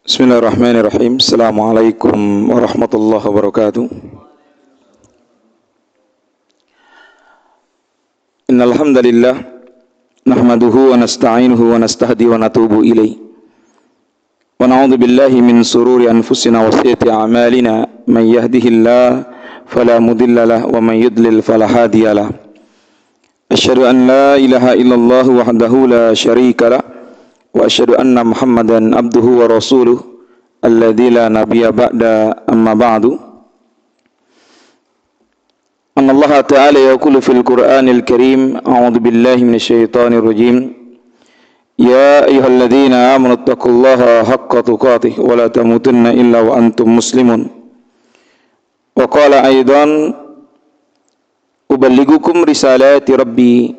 Bismillahirrahmanirrahim. Assalamualaikum warahmatullahi wabarakatuh. Innal hamdalillah nahmaduhu wa nasta'inuhu wa nastahdi wa natubu ilaih. Wa na'udzu billahi min sururi anfusina wa sayyiati a'malina. Man yahdihillahu fala mudilla lahu wa man yudlil fala hadiya lahu. Asyhadu an la ilaha illallah wahdahu la syarika lahu wa asyhadu anna Muhammadan abduhu wa rasuluh alladzi la nabiyya ba'da amma ba'du. Anna Allah ta'ala yaqulu fil Qur'anil Karim a'udzu billahi minasyaitonir rajim. Ya ayyuhalladzina amanu taqullaha haqqa tuqatih wa la tamutunna illa wa antum muslimun. Wa qala aidan uballighukum risalati rabbi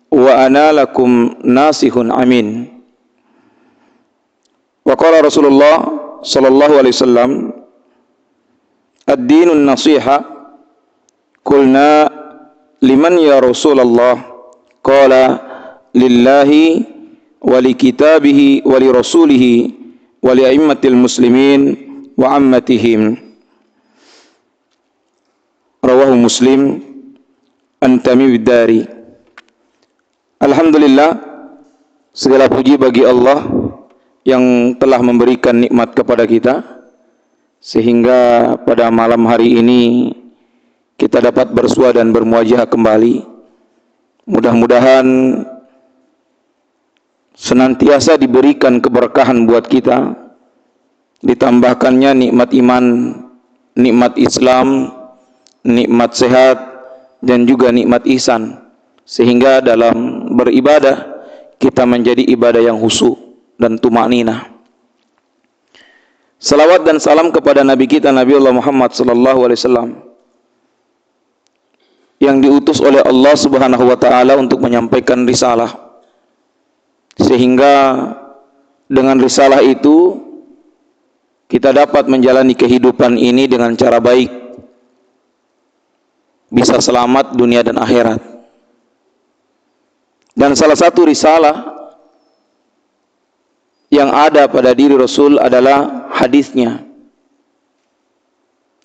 wa ana lakum nasihun amin. Wa qala Rasulullah sallallahu alaihi wasallam ad-dinun nasiha. Qulna liman ya Rasulullah? Qala lillahi wa li kitabihi wa li rasulihi wa li a'immatil muslimin wa ammatihim. Rawahu Muslim an Tamim ad-Dari. Alhamdulillah, segala puji bagi Allah yang telah memberikan nikmat kepada kita sehingga pada malam hari ini kita dapat bersua dan bermuajah kembali. Mudah-mudahan senantiasa diberikan keberkahan buat kita, ditambahkannya nikmat iman, nikmat Islam, nikmat sehat, dan juga nikmat ihsan, sehingga dalam beribadah kita menjadi ibadah yang khusyuk dan tumakninah. Salawat dan salam kepada Nabi kita Nabi Allah Muhammad sallallahu alaihi wasallam yang diutus oleh Allah Subhanahu wa taala untuk menyampaikan risalah, sehingga dengan risalah itu kita dapat menjalani kehidupan ini dengan cara baik, bisa selamat dunia dan akhirat. Dan salah satu risalah yang ada pada diri Rasul adalah hadisnya,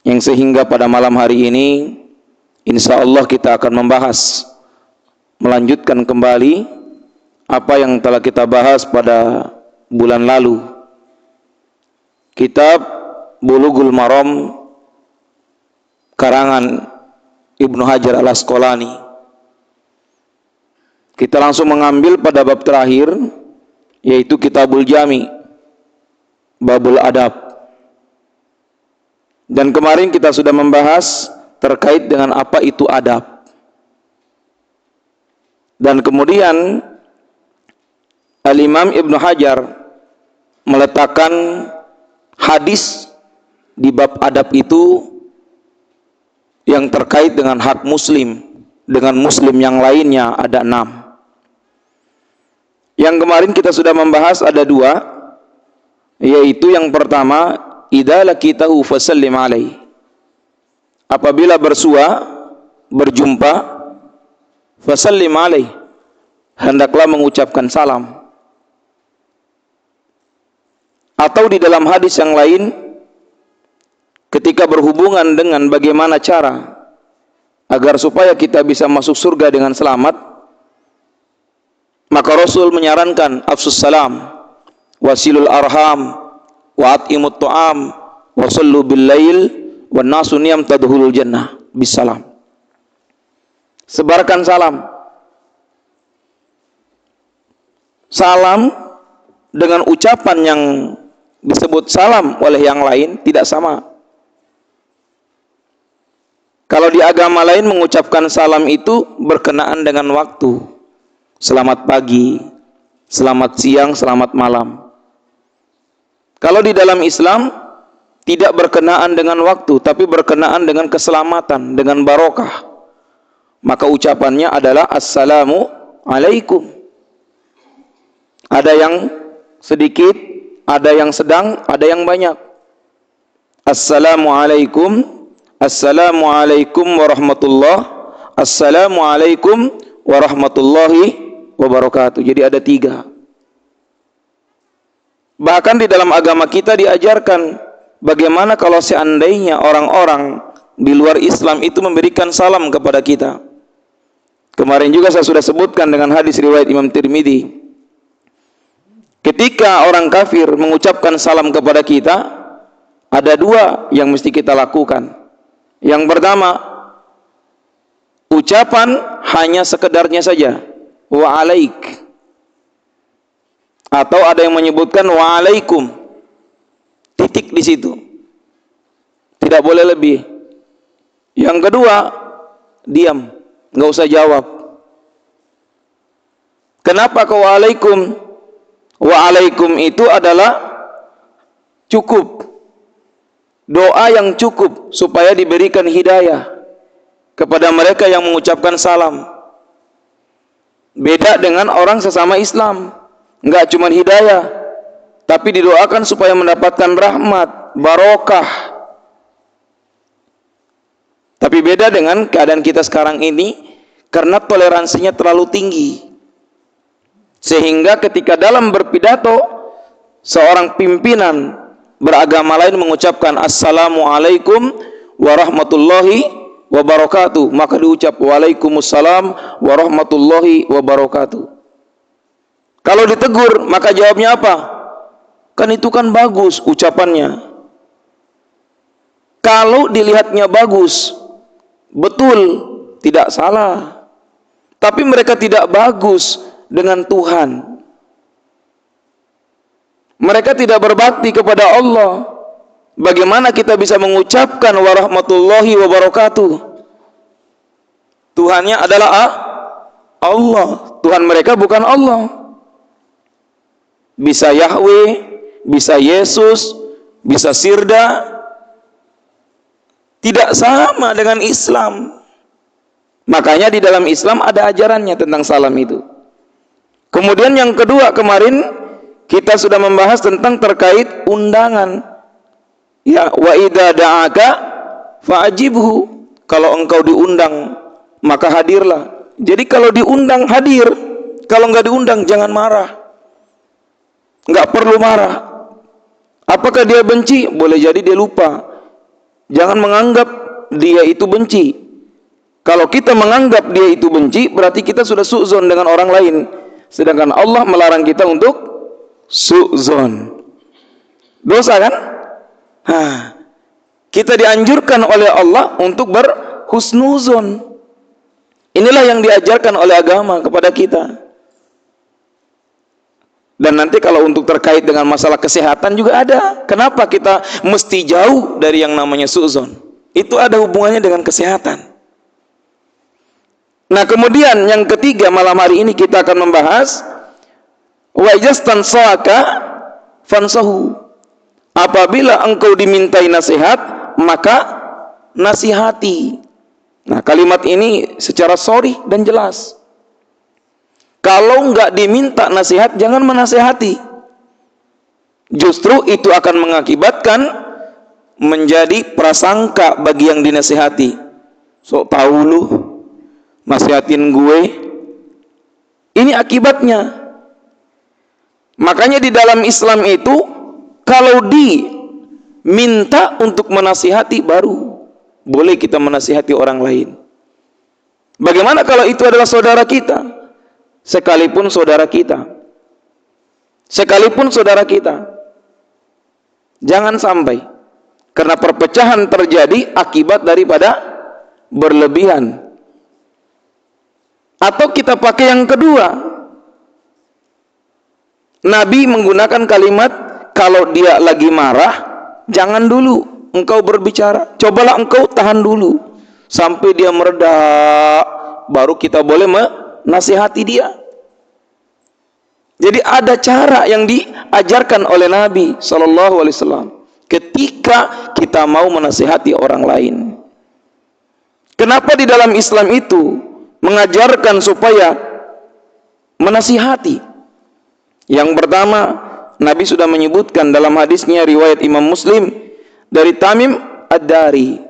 yang sehingga pada malam hari ini insya Allah kita akan membahas, melanjutkan kembali apa yang telah kita bahas pada bulan lalu. Kitab Bulughul Maram karangan Ibnu Hajar Al-Asqalani. Kita langsung mengambil pada bab terakhir, yaitu Kitabul Jami, Babul Adab. Dan kemarin kita sudah membahas terkait dengan apa itu adab. Dan kemudian Al-Imam Ibnu Hajar meletakkan hadis di bab adab itu yang terkait dengan hak muslim dengan muslim yang lainnya ada 6. Yang kemarin kita sudah membahas ada 2, yaitu yang pertama, idza laqitahu fasallim alaihi. Apabila bersua, berjumpa, fasallim alaihi, hendaklah mengucapkan salam. Atau di dalam hadis yang lain, ketika berhubungan dengan bagaimana cara agar supaya kita bisa masuk surga dengan selamat, maka Rasul menyarankan afsus salam, wasilul arham, wa at'imut ta'am, wa sallu bil lail, wa nasu niyam tadkhulul jannah bisalam. Sebarkan salam. Salam dengan ucapan yang disebut salam oleh yang lain tidak sama. Kalau di agama lain mengucapkan salam itu berkenaan dengan waktu. Selamat pagi, selamat siang, selamat malam. Kalau di dalam Islam tidak berkenaan dengan waktu, tapi berkenaan dengan keselamatan, dengan barokah. Maka ucapannya adalah assalamu alaikum. Ada yang sedikit, ada yang sedang, ada yang banyak. Assalamu alaikum, assalamu alaikum warahmatullah, assalamu alaikum warahmatullahi wabarakatuh. Jadi ada 3. Bahkan di dalam agama kita diajarkan bagaimana kalau seandainya orang-orang di luar Islam itu memberikan salam kepada kita. Kemarin juga saya sudah sebutkan dengan hadis riwayat Imam Tirmidzi. Ketika orang kafir mengucapkan salam kepada kita, ada dua yang mesti kita lakukan. Yang pertama, ucapan hanya sekedarnya saja, wa alaik. Atau ada yang menyebutkan waalaikum, titik di situ, tidak boleh lebih. Yang kedua, diam, nggak usah jawab. Kenapa ke waalaikum? Waalaikum itu adalah cukup, doa yang cukup supaya diberikan hidayah kepada mereka yang mengucapkan salam. Beda dengan orang sesama Islam, enggak cuma hidayah, tapi didoakan supaya mendapatkan rahmat, barokah. Tapi beda dengan keadaan kita sekarang ini, karena toleransinya terlalu tinggi. Sehingga ketika dalam berpidato, seorang pimpinan beragama lain mengucapkan Assalamualaikum warahmatullahi wabarakatuh, maka diucap Waalaikumsalam warahmatullahi wabarakatuh. Kalau ditegur, maka jawabnya apa? Kan itu kan bagus ucapannya. Kalau dilihatnya bagus, betul, tidak salah. Tapi mereka tidak bagus dengan Tuhan. Mereka tidak berbakti kepada Allah. Bagaimana kita bisa mengucapkan warahmatullahi wabarakatuh? Tuhannya adalah Allah. Tuhan mereka bukan Allah. Bisa Yahweh, bisa Yesus, bisa Sirda. Tidak sama dengan Islam. Makanya di dalam Islam ada ajarannya tentang salam itu. Kemudian yang kedua, kemarin kita sudah membahas tentang terkait undangan. Ya, wa idza da'aka fa'ajibhu. Kalau engkau diundang, maka hadirlah. Jadi kalau diundang hadir, kalau enggak diundang jangan marah. Enggak perlu marah. Apakah dia benci? Boleh jadi dia lupa. Jangan menganggap dia itu benci. Kalau kita menganggap dia itu benci, berarti kita sudah su'zon dengan orang lain. Sedangkan Allah melarang kita untuk su'zon. Dosa kan? Kita dianjurkan oleh Allah untuk berhusnuzon. Inilah yang diajarkan oleh agama kepada kita. Dan nanti kalau untuk terkait dengan masalah kesehatan juga ada. Kenapa kita mesti jauh dari yang namanya su'zon? Itu ada hubungannya dengan kesehatan. Nah, kemudian yang ketiga, malam hari ini kita akan membahas wa ijastansaka fansahu. Apabila engkau dimintai nasihat, maka nasihati. Nah, kalimat ini secara sharih dan jelas. Kalau enggak diminta nasihat, jangan menasihati. Justru itu akan mengakibatkan menjadi prasangka bagi yang dinasihati. Sok tahu lu nasihatin gue. Ini akibatnya. Makanya di dalam Islam itu, kalau diminta untuk menasihati, baru boleh kita menasihati orang lain. Bagaimana kalau itu adalah saudara kita? Sekalipun saudara kita. Sekalipun saudara kita. Jangan sampai. Karena perpecahan terjadi akibat daripada berlebihan. Atau kita pakai yang kedua. Nabi menggunakan kalimat, kalau dia lagi marah, jangan dulu engkau berbicara. Cobalah engkau tahan dulu. Sampai dia mereda, baru kita boleh nasihati dia. Jadi ada cara yang diajarkan oleh Nabi SAW ketika kita mau menasihati orang lain. Kenapa di dalam Islam itu mengajarkan supaya menasihati? Yang pertama, Nabi sudah menyebutkan dalam hadisnya riwayat Imam Muslim dari Tamim Ad-Dari,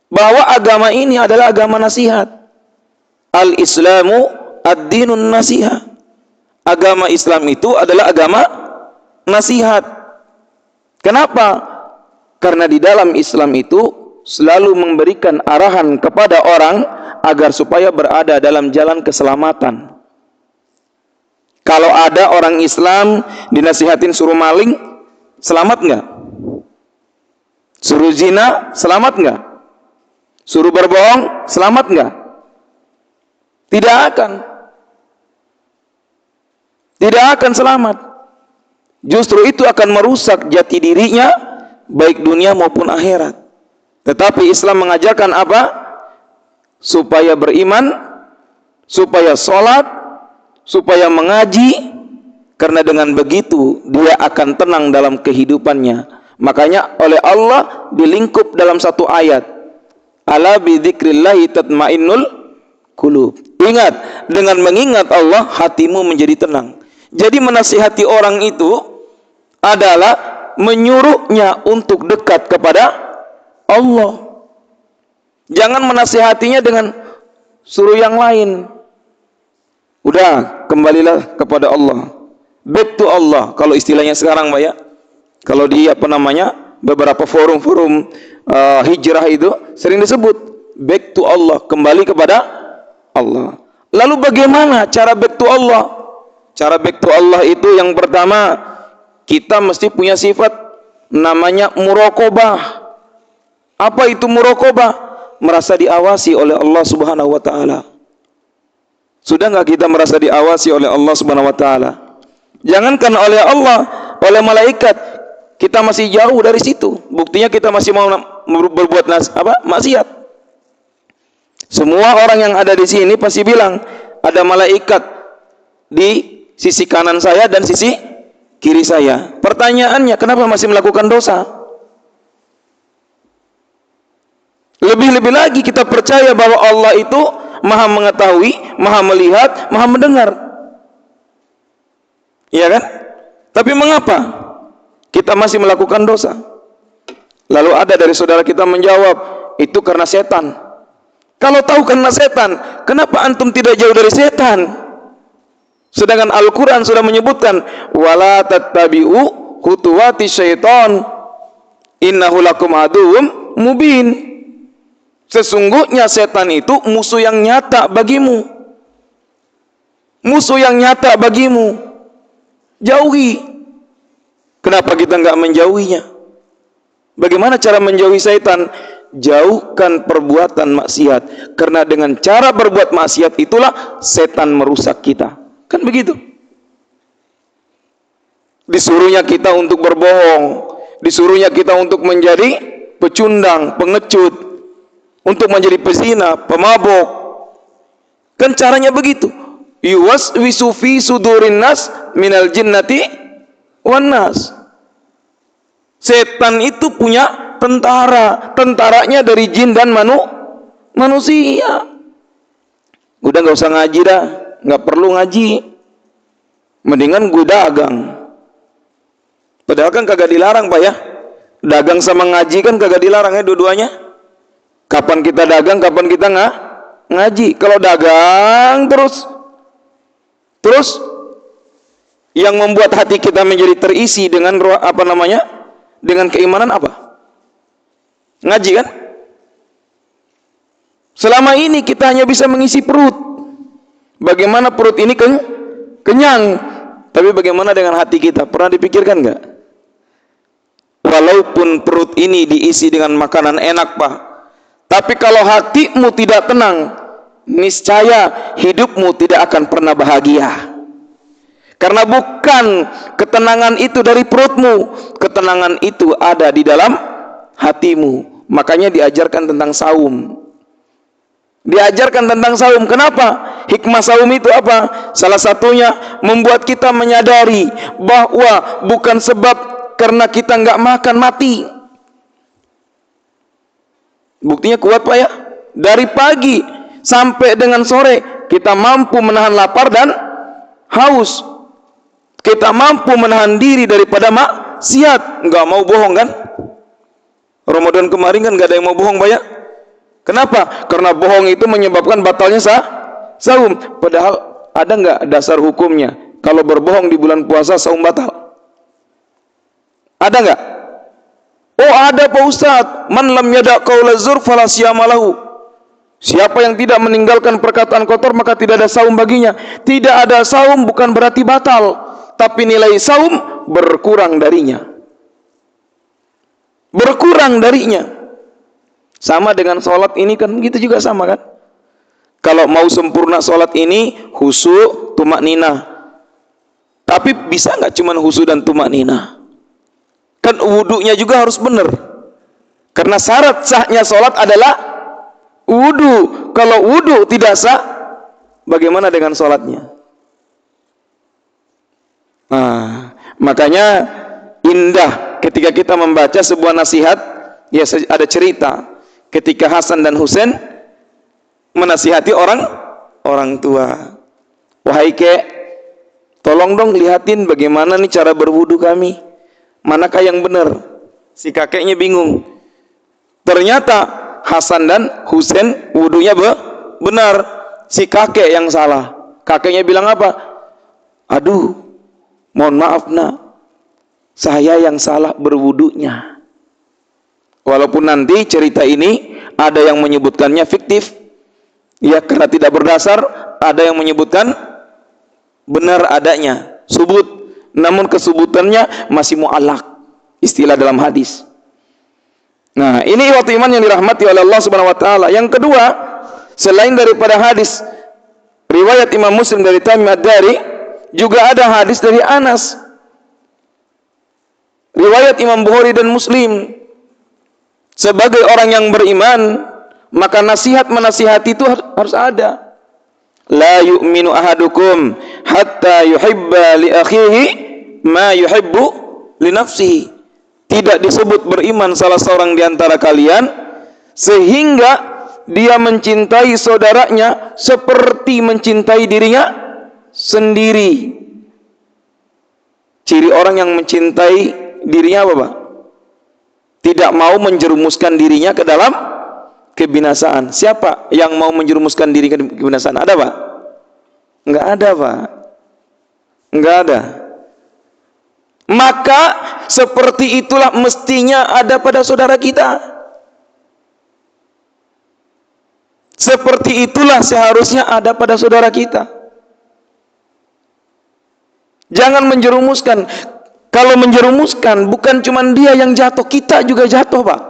bahwa agama ini adalah agama nasihat. Al-Islamu ad-dinun nasihah. Agama Islam itu adalah agama nasihat. Kenapa? Karena di dalam Islam itu selalu memberikan arahan kepada orang agar supaya berada dalam jalan keselamatan. Kalau ada orang Islam dinasihatin suruh maling, selamat nggak? Suruh zina, selamat nggak? Suruh berbohong, selamat nggak? Tidak akan. Tidak akan selamat. Justru itu akan merusak jati dirinya, baik dunia maupun akhirat. Tetapi Islam mengajarkan apa? Supaya beriman, supaya sholat, supaya mengaji, karena dengan begitu dia akan tenang dalam kehidupannya. Makanya oleh Allah dilingkup dalam satu ayat, ala bidzikrillahi tatmainnul qulub. Ingat, dengan mengingat Allah hatimu menjadi tenang. Jadi menasihati orang itu adalah menyuruhnya untuk dekat kepada Allah. Jangan menasihatinya dengan suruh yang lain. Udah, kembalilah kepada Allah. Back to Allah kalau istilahnya sekarang, Pak ya. Kalau di beberapa forum-forum hijrah itu sering disebut back to Allah, kembali kepada Allah. Lalu bagaimana cara back to Allah? Cara back to Allah itu yang pertama, kita mesti punya sifat namanya muraqabah. Apa itu muraqabah? Merasa diawasi oleh Allah Subhanahu wa taala. Sudah enggak kita merasa diawasi oleh Allah Subhanahu wa taala? Jangankan oleh Allah, oleh malaikat, kita masih jauh dari situ. Buktinya kita masih mau berbuat maksiat. Semua orang yang ada di sini pasti bilang, ada malaikat di sisi kanan saya dan sisi kiri saya. Pertanyaannya, kenapa masih melakukan dosa? Lebih-lebih lagi kita percaya bahwa Allah itu Maha mengetahui, Maha melihat, Maha mendengar. Iya kan? Tapi mengapa kita masih melakukan dosa? Lalu ada dari saudara kita menjawab, itu karena setan. Kalau tahu karena setan, kenapa antum tidak jauh dari setan? Sedangkan Al-Quran sudah menyebutkan, wala tattabi'u khutuwati syaitan innahu lakum aduwwum mubin. Sesungguhnya setan itu musuh yang nyata bagimu. Musuh yang nyata bagimu. Jauhi. Kenapa kita enggak menjauhinya? Bagaimana cara menjauhi setan? Jauhkan perbuatan maksiat. Karena dengan cara berbuat maksiat itulah setan merusak kita. Kan begitu. Disuruhnya kita untuk berbohong, disuruhnya kita untuk menjadi pecundang, pengecut, untuk menjadi pezina, pemabok. Kan caranya begitu. Yuwaswisu fi sudurin nas minal jinnati wan nas. Setan itu punya tentara, tentaranya dari jin dan manusia. Udah nggak usah ngaji dah, nggak perlu ngaji, mendingan gue dagang. Padahal kan kagak dilarang, Pak ya. Dagang sama ngaji kan kagak dilarang ya, dua-duanya. Kapan kita dagang, kapan kita ngaji. Kalau dagang terus yang membuat hati kita menjadi terisi dengan dengan keimanan apa? Ngaji kan? Selama ini kita hanya bisa mengisi perut. Bagaimana perut ini kenyang, tapi bagaimana dengan hati kita? Pernah dipikirkan nggak? Walaupun perut ini diisi dengan makanan enak, Pak, tapi kalau hatimu tidak tenang, niscaya hidupmu tidak akan pernah bahagia. Karena bukan ketenangan itu dari perutmu, ketenangan itu ada di dalam hatimu. Makanya diajarkan tentang saum. Diajarkan tentang saum. Kenapa? Hikmah saum itu apa? Salah satunya membuat kita menyadari bahwa bukan sebab karena kita nggak makan mati. Buktinya kuat, Pak ya. Dari pagi sampai dengan sore kita mampu menahan lapar dan haus. Kita mampu menahan diri daripada maksiat. Nggak mau bohong kan? Ramadan kemarin kan nggak ada yang mau bohong, Pak ya. Kenapa? Karena bohong itu menyebabkan batalnya saum. Padahal ada nggak dasar hukumnya? Kalau berbohong di bulan puasa saum batal? Ada nggak? Oh ada Pak Ustaz. Man lam yada' qaula zur fala siyama lahu. Siapa yang tidak meninggalkan perkataan kotor maka tidak ada saum baginya. Tidak ada saum bukan berarti batal, tapi nilai saum berkurang darinya. Berkurang darinya. Sama dengan sholat ini kan gitu juga sama kan? Kalau mau sempurna sholat ini khusyuk, tumakninah. Tapi bisa nggak cuma khusyuk dan tumakninah? Kan wudunya juga harus benar. Karena syarat sahnya sholat adalah wudu. Kalau wudu tidak sah, bagaimana dengan sholatnya? Nah, makanya indah ketika kita membaca sebuah nasihat. Ya ada cerita ketika Hasan dan Husain menasihati orang tua. Wahai kek, tolong dong lihatin bagaimana nih cara berwudu kami. Manakah yang benar? Si kakeknya bingung. Ternyata Hasan dan Husain wudunya benar. Si kakek yang salah. Kakeknya bilang apa? Aduh, mohon maaf nak, saya yang salah berwudunya. Walaupun nanti cerita ini ada yang menyebutkannya fiktif, ya karena tidak berdasar. Ada yang menyebutkan benar adanya, subut, namun kesubutannya masih mu'allaq, istilah dalam hadis. Nah, ini waktu iman yang dirahmati oleh Allah Subhanahu wa taala. Yang kedua, selain daripada hadis riwayat Imam Muslim dari Tamim Ad-Dari, juga ada hadis dari Anas. Riwayat Imam Bukhari dan Muslim. Sebagai orang yang beriman, maka nasihat menasihati itu harus ada. La yu'minu ahadukum hatta yuhibba li akhihi ma yuhibbu li nafsihi. Tidak disebut beriman salah seorang di antara kalian sehingga dia mencintai saudaranya seperti mencintai dirinya sendiri. Ciri orang yang mencintai dirinya apa, Pak? Tidak mau menjerumuskan dirinya ke dalam kebinasaan. Siapa yang mau menjerumuskan diri ke kebinasaan? Ada, Pak? Enggak ada, Pak. Enggak ada. Maka seperti itulah mestinya ada pada saudara kita. Seperti itulah seharusnya ada pada saudara kita. Jangan menjerumuskan. Kalau menjerumuskan, bukan cuma dia yang jatuh, kita juga jatuh, Pak.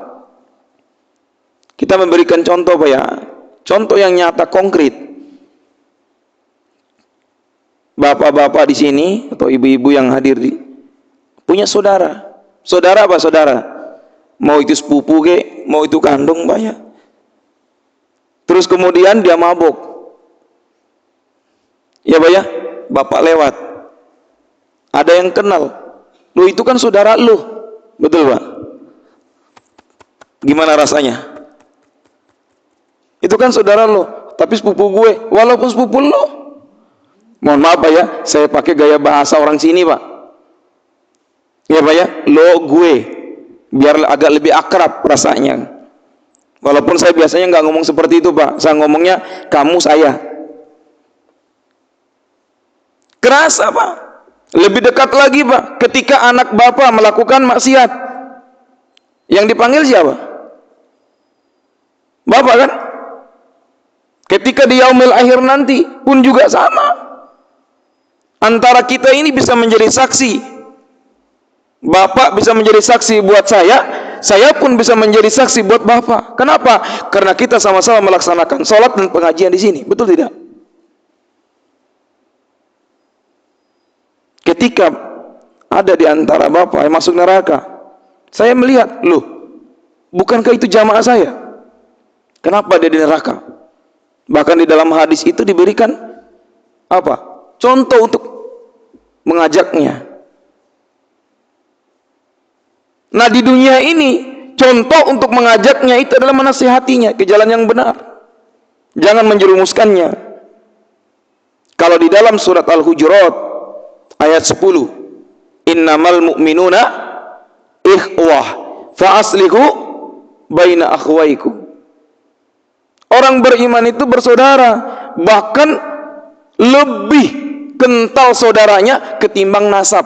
Kita memberikan contoh, Pak, ya. Contoh yang nyata, konkret. Bapak-bapak di sini, atau ibu-ibu yang hadir punya saudara. Saudara apa saudara? Mau itu sepupu ke, mau itu kandung, Pak, ya. Terus kemudian dia mabuk. Ya, Pak, ya. Bapak lewat. Ada yang kenal. Lu itu kan saudara lu. Betul, Pak? Gimana rasanya? Itu kan saudara lu, tapi sepupu gue. Walaupun sepupu lu. Mohon maaf, Pak, ya, saya pakai gaya bahasa orang sini, Pak. Ya, Pak, ya, lo gue. Biar agak lebih akrab rasanya. Walaupun saya biasanya nggak ngomong seperti itu, Pak. Saya ngomongnya kamu, saya. Kerasa, Pak. Lebih dekat lagi, Pak, ketika anak bapak melakukan maksiat. Yang dipanggil siapa? Bapak kan? Ketika di yaumil akhir nanti pun juga sama. Antara kita ini bisa menjadi saksi. Bapak bisa menjadi saksi buat saya pun bisa menjadi saksi buat bapak. Kenapa? Karena kita sama-sama melaksanakan sholat dan pengajian di sini. Betul tidak? Ketika ada di antara bapak yang masuk neraka, saya melihat, loh, bukankah itu jamaah saya? Kenapa dia di neraka? Bahkan di dalam hadis itu diberikan apa? Contoh untuk mengajaknya. Nah, di dunia ini contoh untuk mengajaknya itu adalah menasihatinya ke jalan yang benar. Jangan menjerumuskannya. Kalau di dalam surat Al-Hujurat ayat 10, innamal mu'minuna ikhwah fa aslihu baina akhwaikum. Orang beriman itu bersaudara, bahkan lebih kental saudaranya ketimbang nasab.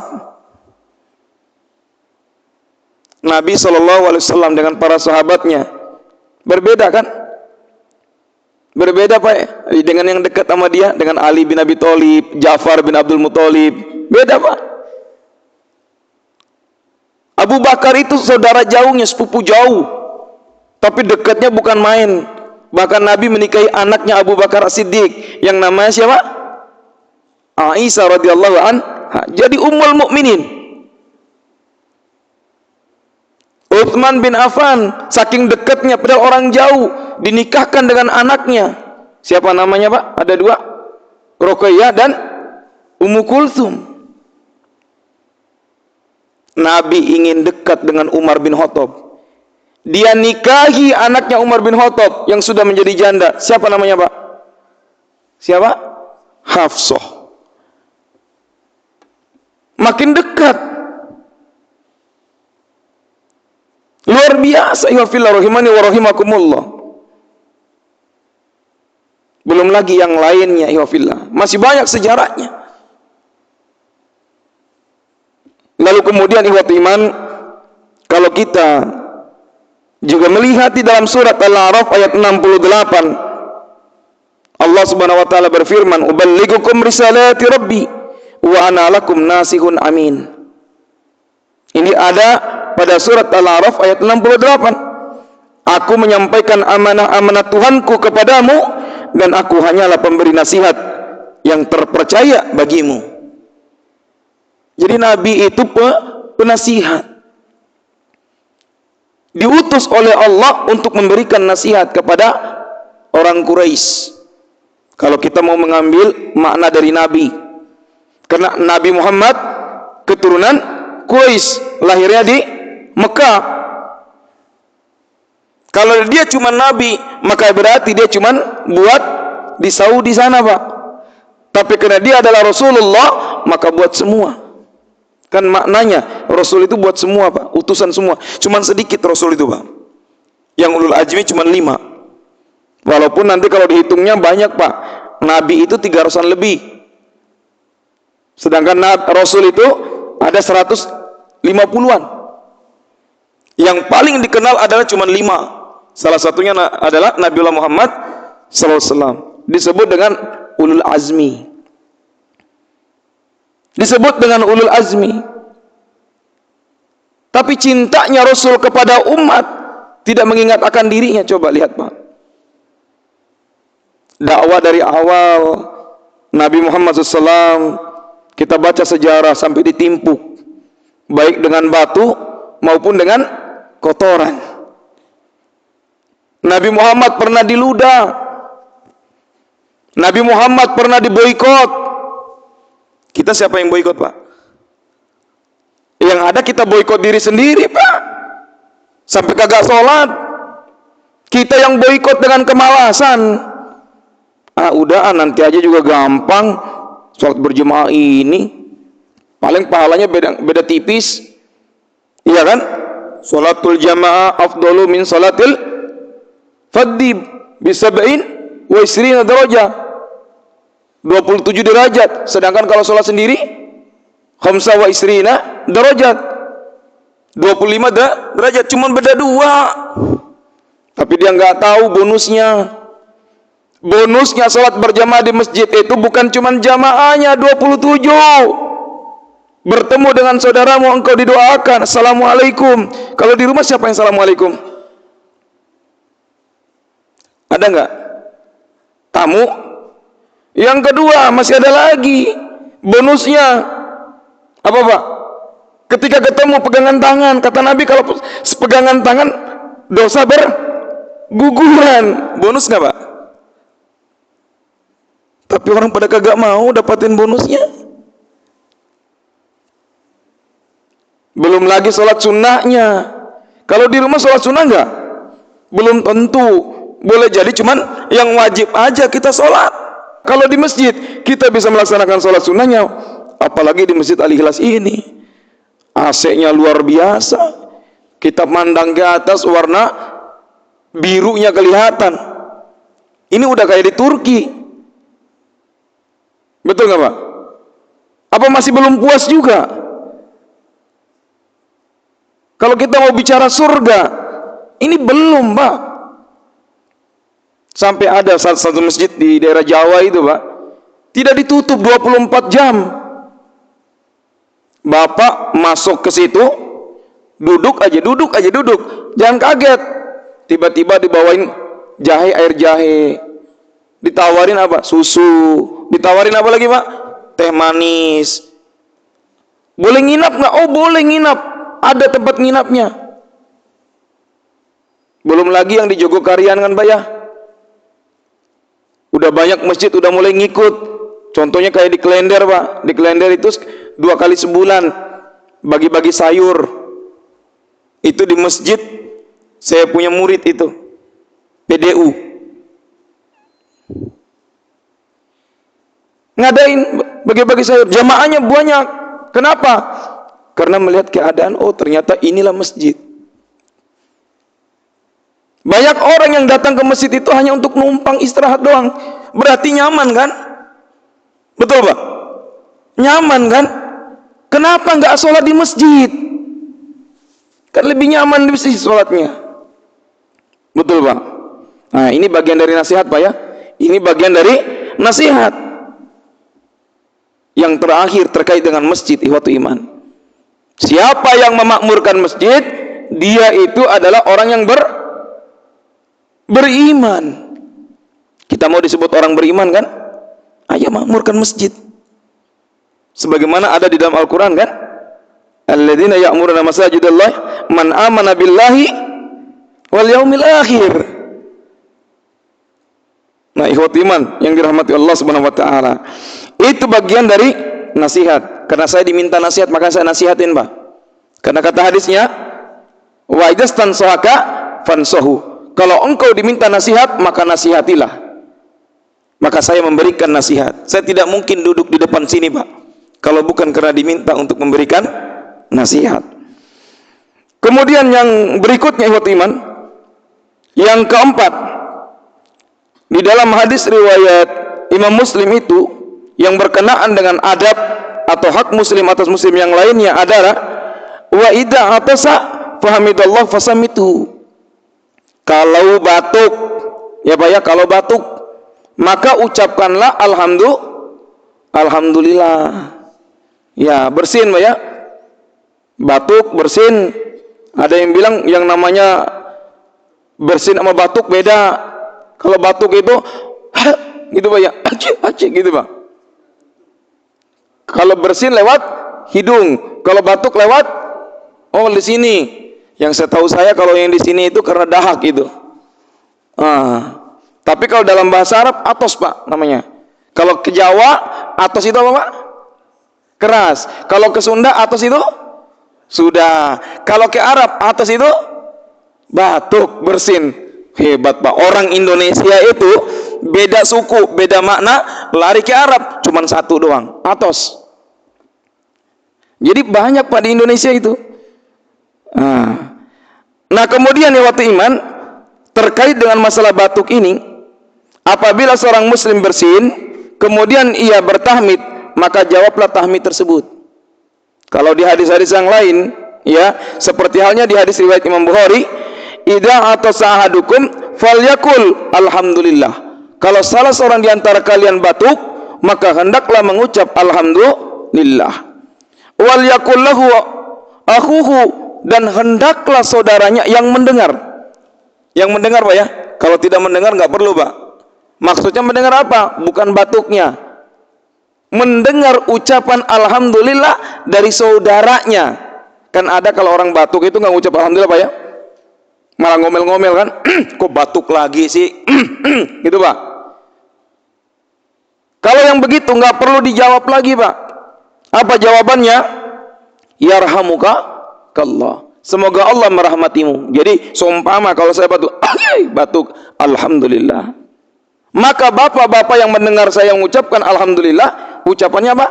Nabi SAW dengan para sahabatnya berbeda kan? Berbeda Pak dengan yang dekat sama dia, dengan Ali bin Abi Thalib, Ja'far bin Abdul Muthalib. Beda Pak. Abu Bakar itu saudara jauhnya, sepupu jauh, tapi dekatnya bukan main. Bahkan Nabi menikahi anaknya Abu Bakar As-Siddiq yang namanya siapa? Aisyah radhiyallahu anha. Jadi ummul mukminin. Utsman bin Affan saking dekatnya padahal orang jauh dinikahkan dengan anaknya. Siapa namanya Pak? Ada dua, Ruqayyah dan Ummu Kulthum. Nabi ingin dekat dengan Umar bin Khattab. Dia nikahi anaknya Umar bin Khattab yang sudah menjadi janda. Siapa namanya Pak? Siapa? Hafsah. Makin dekat. Luar biasa, ya fillah rahimani wa rahimakumullah. Belum lagi yang lainnya, ya fillah. Masih banyak sejarahnya. Lalu kemudian ikhwat iman, kalau kita juga melihat di dalam surat Al-A'raf ayat 68, Allah Subhanahu wa taala berfirman, "Uballigukum risalati rabbi wa ana lakum nasihun amin." Ini ada pada surat Al-A'raf ayat 68. Aku menyampaikan amanah-amanah Tuhanku kepadamu dan aku hanyalah pemberi nasihat yang terpercaya bagimu. Jadi Nabi itu penasihat. Diutus oleh Allah untuk memberikan nasihat kepada orang Quraisy. Kalau kita mau mengambil makna dari Nabi, karena Nabi Muhammad keturunan Quraisy, lahirnya di Mekah. Kalau dia cuma Nabi, maka berarti dia cuma buat di Saudi sana Pak. Tapi karena dia adalah Rasulullah, maka buat semua. Kan maknanya Rasul itu buat semua Pak, utusan semua. Cuman sedikit Rasul itu Pak. Yang ulul azmi cuman 5. Walaupun nanti kalau dihitungnya banyak Pak. Nabi itu 300-an lebih. Sedangkan Rasul itu ada 150-an. Yang paling dikenal adalah cuman 5. Salah satunya adalah Nabiullah Muhammad SAW. Disebut dengan ulul azmi. Disebut dengan ulul azmi. Tapi cintanya Rasul kepada umat tidak mengingat akan dirinya. Coba lihat Pak. Dakwah dari awal Nabi Muhammad SAW, kita baca sejarah sampai ditimpuk, baik dengan batu maupun dengan kotoran. Nabi Muhammad pernah diludah. Nabi Muhammad pernah diboikot. Kita siapa yang boikot Pak? Yang ada kita boikot diri sendiri Pak. Sampai kagak sholat. Kita yang boikot dengan kemalasan. Udah nanti aja juga gampang. Sholat berjemaah ini paling pahalanya beda tipis. Iya kan? Sholatul jamaah afdalu min sholatil faddi bisab'in wa isrina darajah. 27 derajat. Sedangkan kalau sholat sendiri khamsa wa isrina derajat, 25 derajat. Cuman beda 2. Tapi dia nggak tahu bonusnya. Bonusnya sholat berjamaah di masjid itu bukan cuman jamaahnya 27. Bertemu dengan saudaramu, engkau didoakan assalamualaikum. Kalau di rumah siapa yang assalamualaikum? Ada nggak? Tamu. Yang kedua masih ada lagi bonusnya. Apa Pak? Ketika ketemu pegangan tangan. Kata Nabi kalau pegangan tangan dosa berguguran. Bonus nggak Pak? Tapi orang pada kagak mau dapatin bonusnya. Belum lagi sholat sunnahnya. Kalau di rumah sholat sunnah nggak? Belum tentu. Boleh jadi cuman yang wajib aja kita sholat. Kalau di masjid kita bisa melaksanakan sholat sunnahnya, apalagi di Masjid Al-Ikhlas ini, AC-nya luar biasa. Kita mandang ke atas warna birunya kelihatan. Ini udah kayak di Turki. Betul nggak Pak? Apa masih belum puas juga? Kalau kita mau bicara surga, ini belum, Pak. Sampai ada satu masjid di daerah Jawa itu, Pak, tidak ditutup 24 jam. Bapak masuk ke situ, duduk aja. Jangan kaget. Tiba-tiba dibawain jahe, air jahe. Ditawarin apa? Susu. Ditawarin apa lagi, Pak? Teh manis. Boleh nginap nggak? Oh, boleh nginap. Ada tempat nginapnya. Belum lagi yang di Jogokarian kan, Pak ya? Udah banyak masjid udah mulai ngikut. Contohnya kayak di Klender, Pak. Di Klender itu 2 kali sebulan bagi-bagi sayur. Itu di masjid saya punya murid itu. PDU. Ngadain bagi-bagi sayur. Jamaahnya banyak. Kenapa? Karena melihat keadaan, oh ternyata inilah masjid. Banyak orang yang datang ke masjid itu hanya untuk numpang istirahat doang. Berarti nyaman kan? Betul, Pak? Nyaman kan? Kenapa nggak sholat di masjid? Kan lebih nyaman di masjid sholatnya. Betul, Pak? Nah, ini bagian dari nasihat, Pak ya. Ini bagian dari nasihat. Yang terakhir terkait dengan masjid, ikhwatu iman. Siapa yang memakmurkan masjid, dia itu adalah orang yang beriman. Kita mau disebut orang beriman kan? Ayo makmurkan masjid. Sebagaimana ada di dalam Al-Quran kan? Alladzina ya'muruna masajidallah man amana billahi wal yaumil akhir. Nah, ikhwati iman yang dirahmati Allah Subhanahu wa taala. Itu bagian dari nasihat. Karena saya diminta nasihat, maka saya nasihatin, Pak. Karena kata hadisnya, wa idastan sohaka fansohu. Kalau engkau diminta nasihat, maka nasihatilah. Maka saya memberikan nasihat. Saya tidak mungkin duduk di depan sini, Pak, kalau bukan karena diminta untuk memberikan nasihat. Kemudian yang berikutnya, ikhwat iman, yang keempat, di dalam hadis riwayat Imam Muslim itu, yang berkenaan dengan adab atau hak muslim atas muslim yang lainnya adalah wa idza atasa fahamidallah fasamitu. Kalau batuk, ya Pak ya, kalau batuk, maka ucapkanlah alhamdulillah. Ya, bersin, Pak ya. Batuk, bersin. Ada yang bilang yang namanya bersin sama batuk beda. Kalau batuk itu gitu, Pak ya. Acik gitu, Pak. Kalau bersin lewat hidung, kalau batuk lewat di sini. Yang saya tahu kalau yang di sini itu karena dahak itu. Tapi kalau dalam bahasa Arab atos, Pak, namanya. Kalau ke Jawa atos itu apa, Pak? Keras. Kalau ke Sunda atos itu sudah. Kalau ke Arab atos itu batuk, bersin. Hebat, Pak. Orang Indonesia itu beda suku, beda makna, lari ke Arab cuman satu doang, atos. Jadi banyak, Pak, di Indonesia itu. Nah, kemudian ya waktu iman, terkait dengan masalah batuk ini, apabila seorang muslim bersin, kemudian ia bertahmid, maka jawablah tahmid tersebut. Kalau di hadis-hadis yang lain, ya, seperti halnya di hadis riwayat Imam Bukhari, idza atasa ahadukum falyakul alhamdulillah. Kalau salah seorang di antara kalian batuk, maka hendaklah mengucap alhamdulillah. Wal yakul lahu akhuhu, dan hendaklah saudaranya yang mendengar. Yang mendengar, Pak ya. Kalau tidak mendengar nggak perlu, Pak. Maksudnya mendengar apa? Bukan batuknya. Mendengar ucapan alhamdulillah dari saudaranya. Kan ada kalau orang batuk itu nggak ngucap alhamdulillah, Pak ya. Malah ngomel-ngomel kan. Kok batuk lagi sih? Gitu, Pak. Kalau yang begitu nggak perlu dijawab lagi, Pak. Apa jawabannya? Yarhamuka kallah. Semoga Allah merahmatimu. Jadi seumpama kalau saya batuk, alhamdulillah. Maka bapak-bapak yang mendengar saya mengucapkan alhamdulillah, ucapannya apa?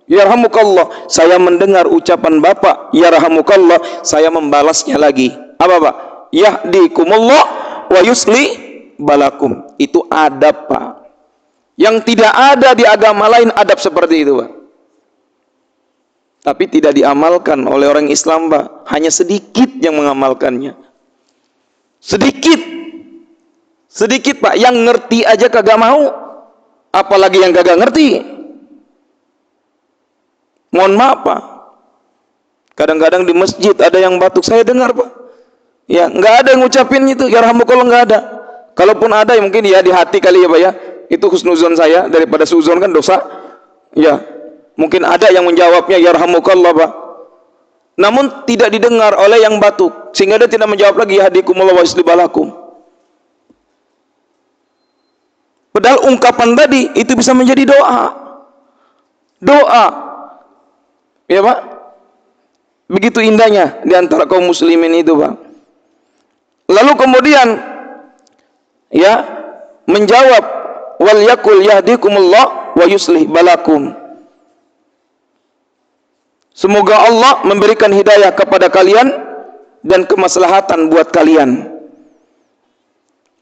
Yarhamukallah. Saya mendengar ucapan bapak yarhamukallah, saya membalasnya lagi. Apa, Pak? Yahdikumullah wa yusli balakum. Itu adab, Pak. Yang tidak ada di agama lain adab seperti itu, Pak. tapi tidak diamalkan oleh orang Islam, Pak. Hanya sedikit yang mengamalkannya. Sedikit. Sedikit, Pak. Yang ngerti aja kagak mau, apalagi yang kagak ngerti. Mohon maaf, Pak. Kadang-kadang di masjid ada yang batuk, saya dengar, Pak. Ya, nggak ada yang ngucapin itu, yarhamukallah, nggak ada. Kalaupun ada, ya mungkin ya di hati kali ya, Pak ya. Itu husnuzon saya, daripada suzon kan dosa. Ya, mungkin ada yang menjawabnya yarhamukallah, Pak. Namun tidak didengar oleh yang batuk, sehingga dia tidak menjawab lagi yahdikumullah wa yuslih balakum. Padahal ungkapan tadi itu bisa menjadi doa. Doa. Ya, Pak. Begitu indahnya di antara kaum muslimin itu, Pak. Lalu kemudian ya menjawab wal yakul yahdikumullah wa yuslih balakum. Semoga Allah memberikan hidayah kepada kalian dan kemaslahatan buat kalian.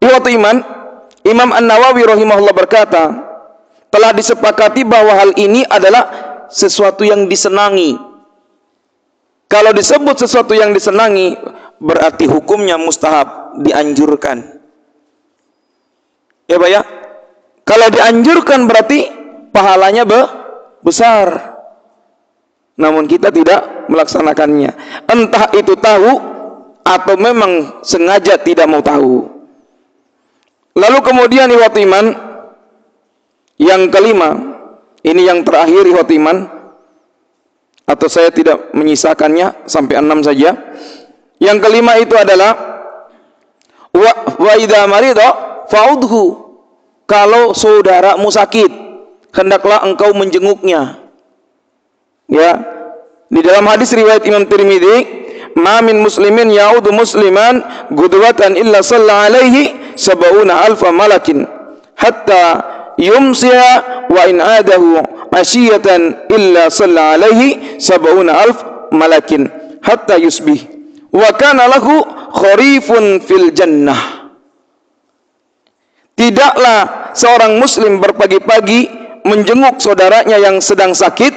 Ikhwatul iman, Imam An-Nawawi rahimahullah berkata, telah disepakati bahwa hal ini adalah sesuatu yang disenangi. Kalau disebut sesuatu yang disenangi, berarti hukumnya mustahab, dianjurkan. Ya, Pak ya? Kalau dianjurkan berarti pahalanya besar. Namun kita tidak melaksanakannya. Entah itu tahu atau memang sengaja tidak mau tahu. Lalu kemudian ikhwatul iman, yang kelima, ini yang terakhir ikhwatul iman, atau saya tidak menyisakannya sampai 6 saja. Yang kelima itu adalah wa idza marida fa'udhu. Kalau saudaramu sakit, hendaklah engkau menjenguknya. Ya. Di dalam hadis riwayat Imam Tirmidzi, "Ma min muslimin ya'udu musliman gudwatan illa shalla alaihi sab'una alfa malakin hatta yumsiya wa in adahu asyiyatan illa shalla alaihi sab'una alf malakin hatta yusbih wa kana lahu kharifun fil jannah." Tidaklah seorang muslim berpagi-pagi menjenguk saudaranya yang sedang sakit,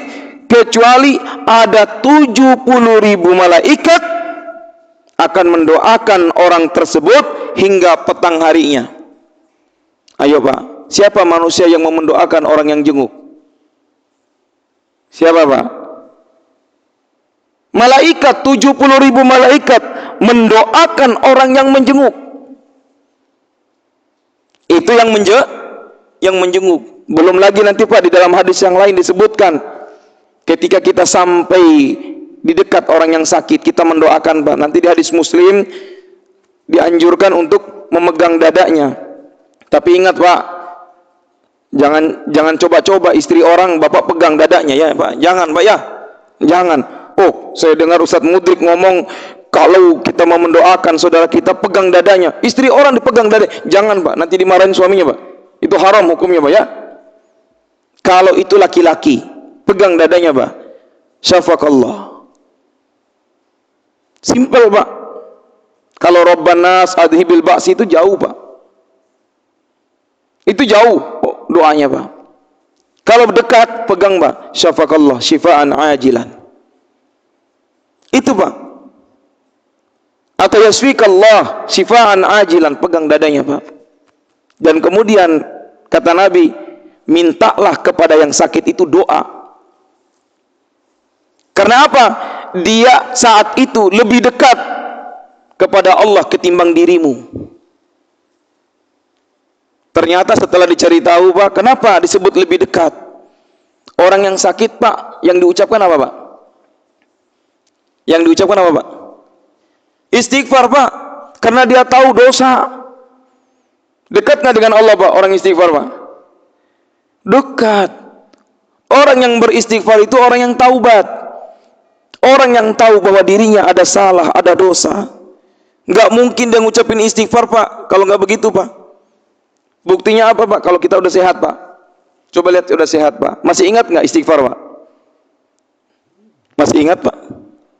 kecuali ada 70.000 malaikat akan mendoakan orang tersebut hingga petang harinya. Ayo, Pak, siapa manusia yang mau mendoakan orang yang jenguk? Siapa, Pak? Malaikat, 70.000 malaikat mendoakan orang yang menjenguk. Itu yang menjenguk. Belum lagi nanti, Pak, di dalam hadis yang lain disebutkan, ketika kita sampai di dekat orang yang sakit, kita mendoakan, Pak. Nanti di hadis Muslim dianjurkan untuk memegang dadanya. Tapi ingat, Pak, jangan coba-coba istri orang Bapak pegang dadanya, ya, Pak. Jangan, Pak, ya. Jangan. Oh, saya dengar Ustadz Mudrik ngomong kalau kita mau mendoakan saudara kita pegang dadanya. Istri orang dipegang dadanya. Jangan, Pak. Nanti dimarahin suaminya, Pak. Itu haram hukumnya, Pak, ya. Kalau itu laki-laki, pegang dadanya, Pak. Syafakallah. Simple, Pak. Kalau Rabbanas adhibil ba'si itu jauh, Pak. Itu jauh doanya, Pak. Kalau dekat, pegang, Pak. Syafakallah, syifaan ajilan. Itu, Pak. Atau yasfikallah, syifaan ajilan, pegang dadanya, Pak. Dan kemudian kata Nabi, mintalah kepada yang sakit itu doa. Karena apa? Dia saat itu lebih dekat kepada Allah ketimbang dirimu. Ternyata setelah dicari tahu, Pak, kenapa disebut lebih dekat? Orang yang sakit, Pak, yang diucapkan apa, Pak? Yang diucapkan apa, Pak? Istighfar, Pak. Karena dia tahu dosa. Dekat nggak dengan Allah, Pak, orang istighfar, Pak? Dekat. Orang yang beristighfar itu orang yang taubat. Orang yang tahu bahwa dirinya ada salah, ada dosa. Nggak mungkin dia ngucapin istighfar, Pak, kalau nggak begitu, Pak. Buktinya apa, Pak? Kalau kita udah sehat, Pak. Coba lihat, udah sehat, Pak. Masih ingat nggak istighfar, Pak? Masih ingat, Pak?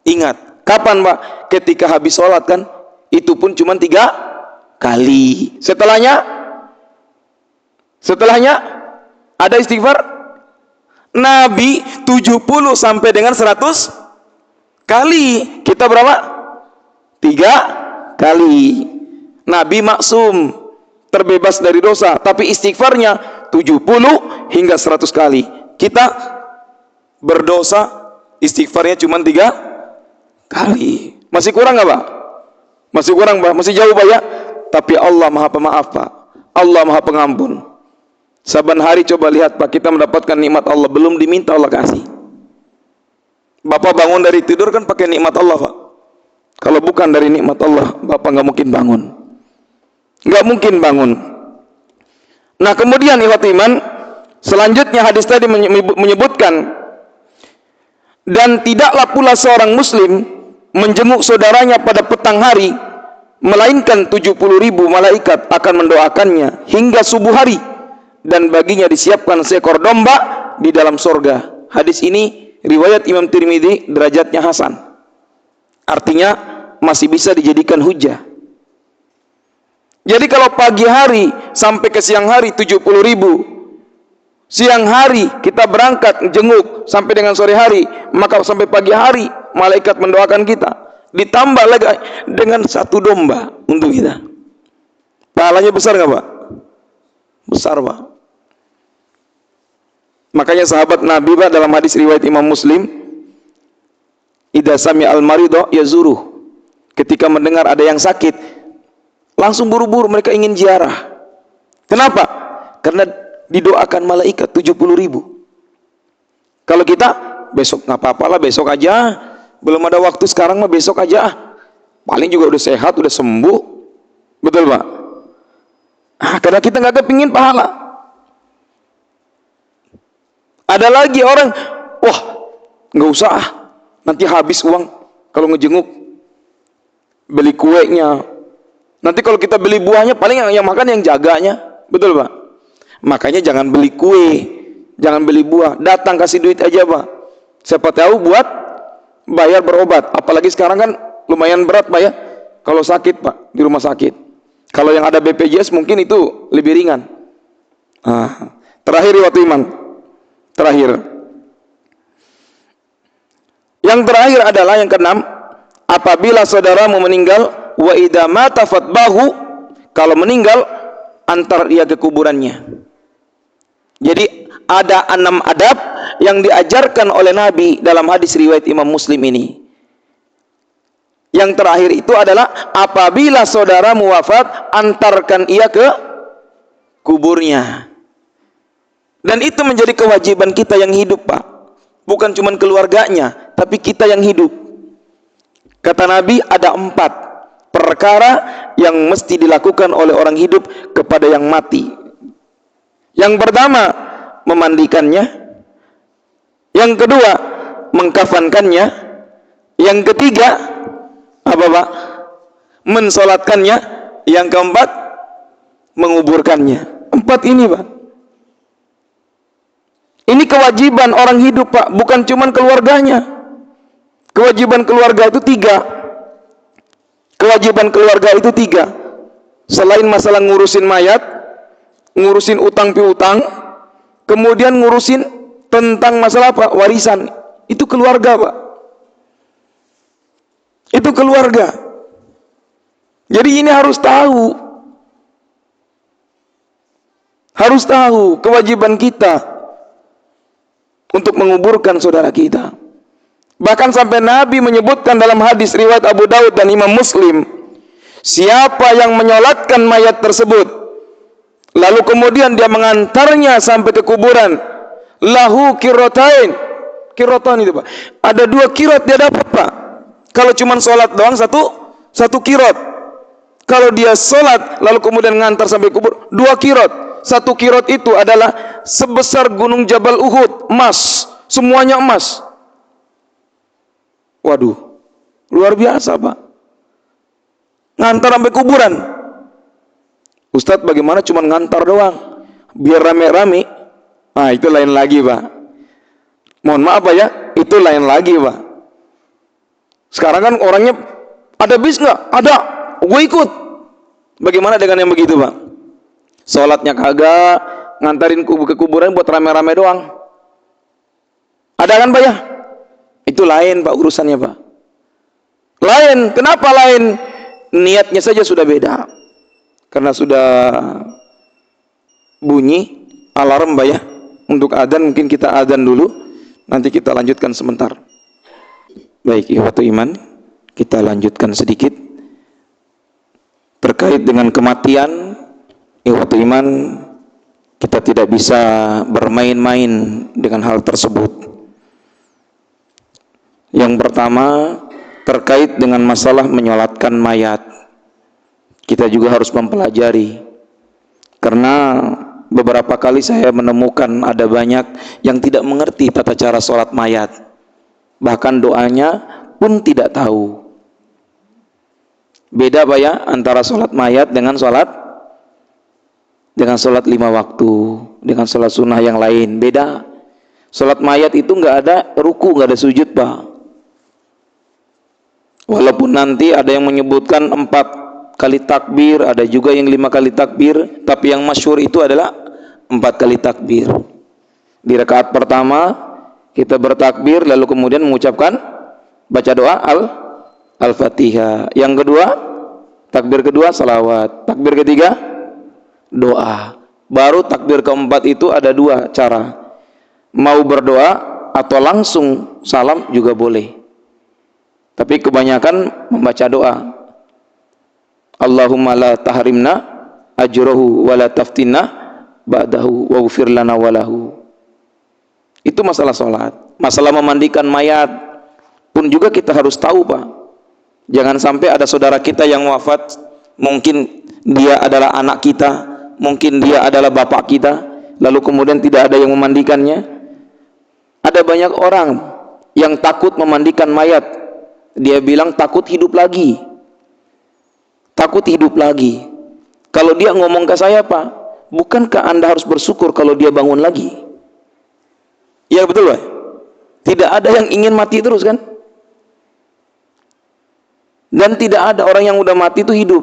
Ingat. Kapan, Pak? Ketika habis sholat, kan? Itu pun cuma 3 kali. Setelahnya ada istighfar? Nabi 70 sampai dengan 100 kali. Kita berapa? 3 kali. Nabi maksum, terbebas dari dosa, tapi istighfarnya 70 hingga 100 kali. Kita berdosa, istighfarnya cuma 3 kali. Masih kurang nggak, Pak? Masih kurang, Pak? Masih jauh, Pak ya? Tapi Allah Maha Pemaaf, Pak. Allah Maha Pengampun. Saban hari coba lihat, Pak, kita mendapatkan nikmat Allah, belum diminta Allah kasih. Bapak bangun dari tidur kan pakai nikmat Allah, Pak. Kalau bukan dari nikmat Allah, Bapak nggak mungkin bangun. Nggak mungkin bangun. Nah, kemudian ikhwat iman, selanjutnya hadis tadi menyebutkan, dan tidaklah pula seorang muslim menjenguk saudaranya pada petang hari, melainkan 70.000 malaikat akan mendoakannya hingga subuh hari, dan baginya disiapkan seekor domba di dalam sorga. Hadis ini riwayat Imam Tirmidzi, derajatnya hasan. Artinya masih bisa dijadikan hujah. Jadi kalau pagi hari sampai ke siang hari 70.000, siang hari kita berangkat jenguk sampai dengan sore hari, maka sampai pagi hari malaikat mendoakan kita. Ditambah lagi dengan 1 domba untuk kita. Pahalanya besar nggak, Pak? Besar, Pak. Makanya sahabat Nabi, Pak, dalam hadis riwayat Imam Muslim, idza sami al-marido yazuruh. Ketika mendengar ada yang sakit, langsung buru-buru mereka ingin ziarah. Kenapa? Karena didoakan malaikat 70.000. Kalau kita besok nggak apa-apa lah, besok aja. Belum ada waktu sekarang mah, besok aja. Paling juga udah sehat, udah sembuh. Betul, Pak? Karena kita nggak kepingin pahala. Ada lagi orang, wah nggak usah, nanti habis uang kalau ngejenguk. Beli kuenya. Nanti kalau kita beli buahnya, paling yang makan yang jaganya. Betul, Pak? Makanya jangan beli kue, jangan beli buah. Datang kasih duit aja, Pak. Siapa tahu buat bayar berobat. Apalagi sekarang kan lumayan berat, Pak ya. Kalau sakit, Pak, di rumah sakit. Kalau yang ada BPJS mungkin itu lebih ringan. Terakhir waktu iman. Terakhir. Yang terakhir adalah yang keenam, apabila saudaramu meninggal, wa idza mata fatbahu, kalau meninggal antar dia ke kuburannya. Jadi ada 6 adab yang diajarkan oleh Nabi dalam hadis riwayat Imam Muslim ini. Yang terakhir itu adalah apabila saudaramu wafat, antarkan ia ke kuburnya. Dan itu menjadi kewajiban kita yang hidup, Pak. Bukan cuma keluarganya, tapi kita yang hidup. Kata Nabi, ada 4 perkara yang mesti dilakukan oleh orang hidup kepada yang mati. Yang pertama, memandikannya. Yang kedua, mengkafankannya. Yang ketiga, apa, Pak? Mensolatkannya. Yang keempat, menguburkannya. 4 ini, Pak. Ini kewajiban orang hidup, Pak, bukan cuma keluarganya. Kewajiban keluarga itu 3. Kewajiban keluarga itu 3. Selain masalah ngurusin mayat, ngurusin utang piutang, kemudian ngurusin tentang masalah apa? Warisan. Itu keluarga, Pak. Itu keluarga. Jadi ini harus tahu. Harus tahu kewajiban kita untuk menguburkan saudara kita. Bahkan sampai Nabi menyebutkan dalam hadis riwayat Abu Daud dan Imam Muslim, siapa yang menyolatkan mayat tersebut, lalu kemudian dia mengantarnya sampai ke kuburan, lahu kirotain. Kirotan itu, Pak. Ada 2 kirot dia dapat, Pak. Kalau cuma sholat doang satu kirot. Kalau dia sholat lalu kemudian ngantar sampai kubur, 2 kirot. 1 kirot itu adalah sebesar gunung Jabal Uhud, emas, semuanya emas. Waduh, luar biasa, Pak. Ngantar sampai kuburan. Ustadz, bagaimana cuma ngantar doang? Biar rame-rame. Nah, itu lain lagi, Pak. Mohon maaf, Pak ya, itu lain lagi, Pak. Sekarang kan orangnya, ada bis nggak? Ada, gue ikut. Bagaimana dengan yang begitu, Pak? Sholatnya kagak, ngantarin ke kuburan buat rame-rame doang. Ada kan Pak ya? Itu lain Pak urusannya Pak. Lain, kenapa lain? Niatnya saja sudah beda. Karena sudah bunyi alarm Pak ya. Untuk adzan mungkin kita adzan dulu. Nanti kita lanjutkan sebentar. Baik, ikhwatu iman, kita lanjutkan sedikit terkait dengan kematian. Ikhwatu iman, kita tidak bisa bermain-main dengan hal tersebut. Yang pertama terkait dengan masalah menyolatkan mayat, kita juga harus mempelajari, karena beberapa kali saya menemukan ada banyak yang tidak mengerti tata cara sholat mayat, bahkan doanya pun tidak tahu. Beda Pak ya antara sholat mayat dengan sholat 5 waktu, dengan sholat sunnah yang lain, beda. Sholat mayat itu nggak ada ruku, nggak ada sujud Pak. Walaupun nanti ada yang menyebutkan 4 kali takbir, ada juga yang 5 kali takbir, tapi yang masyhur itu adalah 4 kali takbir. Di rakaat pertama kita bertakbir, lalu kemudian mengucapkan baca doa Al-Fatihah. Yang kedua, takbir kedua salawat. Takbir ketiga doa. Baru takbir keempat itu ada 2 cara. Mau berdoa atau langsung salam juga boleh. Tapi kebanyakan membaca doa. Allahumma la tahrimna ajrohu wa la taftinna ba'dahu waghfir lana walahu. Itu masalah sholat. Masalah memandikan mayat pun juga kita harus tahu Pak. Jangan sampai ada saudara kita yang wafat, mungkin dia adalah anak kita, mungkin dia adalah bapak kita, lalu kemudian tidak ada yang memandikannya. Ada banyak orang yang takut memandikan mayat. Dia bilang takut hidup lagi. Takut hidup lagi. Kalau dia ngomong ke saya Pak, bukankah Anda harus bersyukur kalau dia bangun lagi? Ya betul Pak. Tidak ada yang ingin mati terus kan? Dan tidak ada orang yang udah mati itu hidup,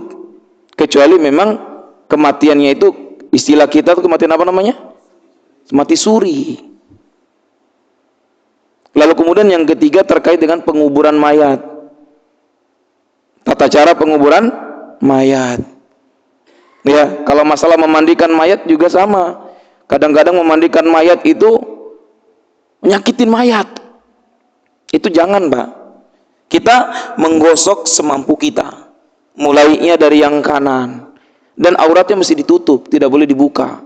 kecuali memang kematiannya itu, istilah kita itu kematian apa namanya? Mati suri. Lalu kemudian yang ketiga terkait dengan penguburan mayat. Tata cara penguburan mayat. Ya, kalau masalah memandikan mayat juga sama. Kadang-kadang memandikan mayat itu menyakitin mayat. Itu jangan Pak. Kita menggosok semampu kita. Mulainya dari yang kanan. Dan auratnya mesti ditutup, tidak boleh dibuka.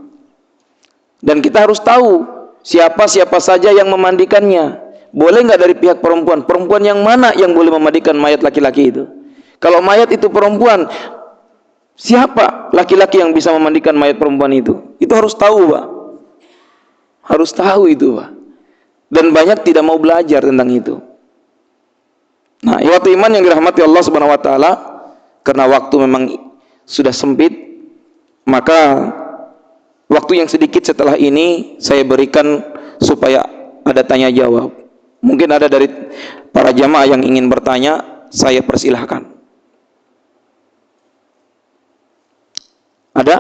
Dan kita harus tahu siapa saja yang memandikannya. Boleh nggak dari pihak perempuan? Perempuan yang mana yang boleh memandikan mayat laki-laki itu? Kalau mayat itu perempuan, siapa laki-laki yang bisa memandikan mayat perempuan itu? Itu harus tahu Pak. Harus tahu itu Pak. Dan banyak tidak mau belajar tentang itu. Nah, ikhwatu iman yang dirahmati Allah Subhanahu wa taala, karena waktu memang sudah sempit, maka waktu yang sedikit setelah ini saya berikan supaya ada tanya jawab. Mungkin ada dari para jamaah yang ingin bertanya, saya persilahkan. Ada?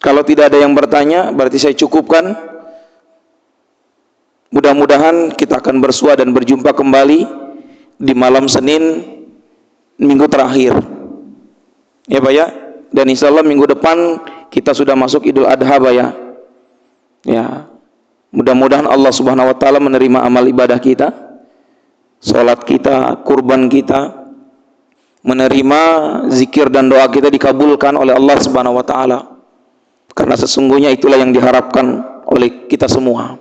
Kalau tidak ada yang bertanya, berarti saya cukupkan. Mudah-mudahan kita akan bersua dan berjumpa kembali di malam Senin minggu terakhir. Ya Pak ya? Dan insya Allah minggu depan kita sudah masuk Idul Adha Pak ya. Ya. Mudah-mudahan Allah Subhanahu wa taala menerima amal ibadah kita, salat kita, kurban kita, menerima zikir dan doa kita dikabulkan oleh Allah Subhanahu wa taala. Karena sesungguhnya itulah yang diharapkan oleh kita semua.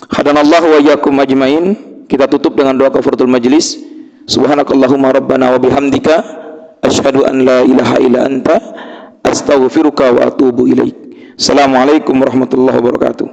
Hadanallahu wa iyyakum ajmain. Kita tutup dengan doa kafaratul majlis. Subhanakallahumma rabbana wa bihamdika asyhadu an la ilaha illa anta astaghfiruka wa atubu ilaik. Assalamualaikum warahmatullahi wabarakatuh.